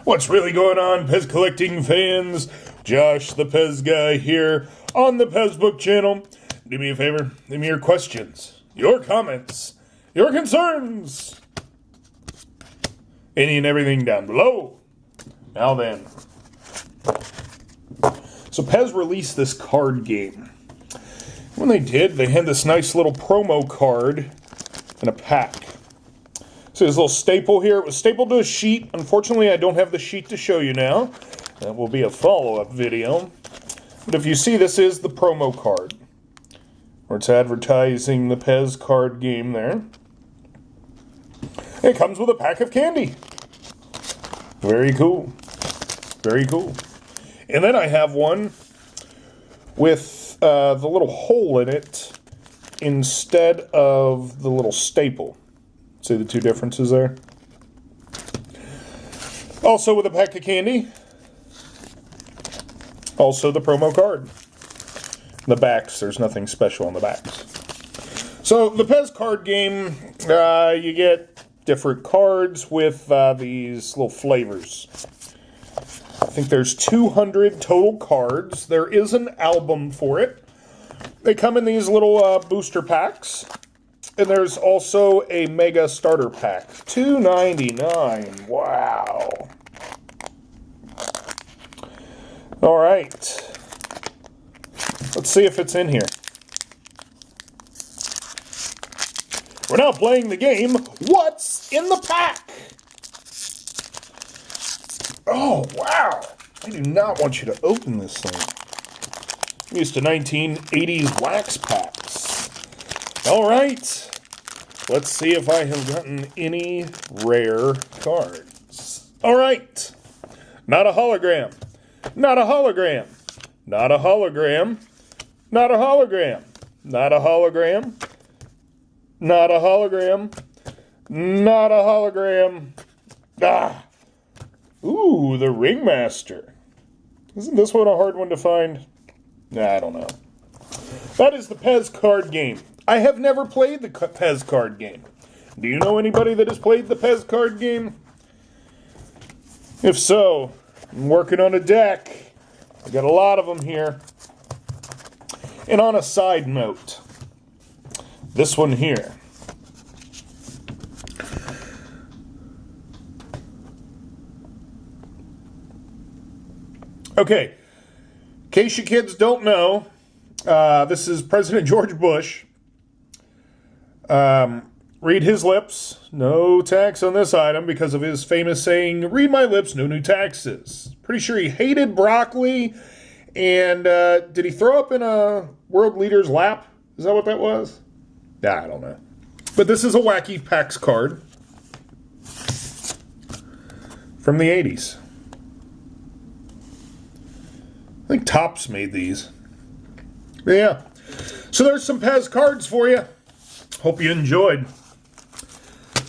What's really going on, PEZ collecting fans? Josh, the PEZ guy here on the PEZ Book channel. Do me a favor, leave me your questions, your comments, your concerns, any and everything down below. Now then. So PEZ released this card game. When they did, they had this nice little promo card in a pack. So this little staple here, it was stapled to a sheet. Unfortunately, I don't have the sheet to show you now. That will be a follow-up video. But if you see, this is the promo card, where it's advertising the PEZ card game there. It comes with a pack of candy. Very cool. Very cool. And then I have one with the little hole in it instead of the little staple. See the two differences there? Also with a pack of candy. Also the promo card. The backs, there's nothing special on the backs. So the PEZ card game, you get different cards with these little flavors. I think there's 200 total cards. There is an album for it. They come in these little booster packs. And there's also a mega starter pack. $2.99. Wow. All right. Let's see if it's in here. We're now playing the game, What's in the Pack? Oh, wow. I do not want you to open this thing. I'm used to 1980s wax packs. All right. Let's see if I have gotten any rare cards. All right. Not a hologram. Not a hologram. Not a hologram. Not a hologram. Not a hologram. Not a hologram. Not a hologram. Ah. Ooh, the Ringmaster. Isn't this one a hard one to find? Nah, I don't know. That is the PEZ card game. I have never played the PEZ card game. Do you know anybody that has played the PEZ card game? If so, I'm working on a deck. I got a lot of them here. And on a side note, this one here. Okay, in case you kids don't know, this is President George Bush. Read his lips, no tax on this item, because of his famous saying, read my lips, no new taxes. Pretty sure he hated broccoli, and did he throw up in a world leader's lap? Is that what that was? Nah, I don't know. But this is a wacky PAX card from the 80s. I think Topps made these. Yeah. So there's some PEZ cards for you. Hope you enjoyed.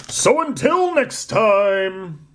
So until next time.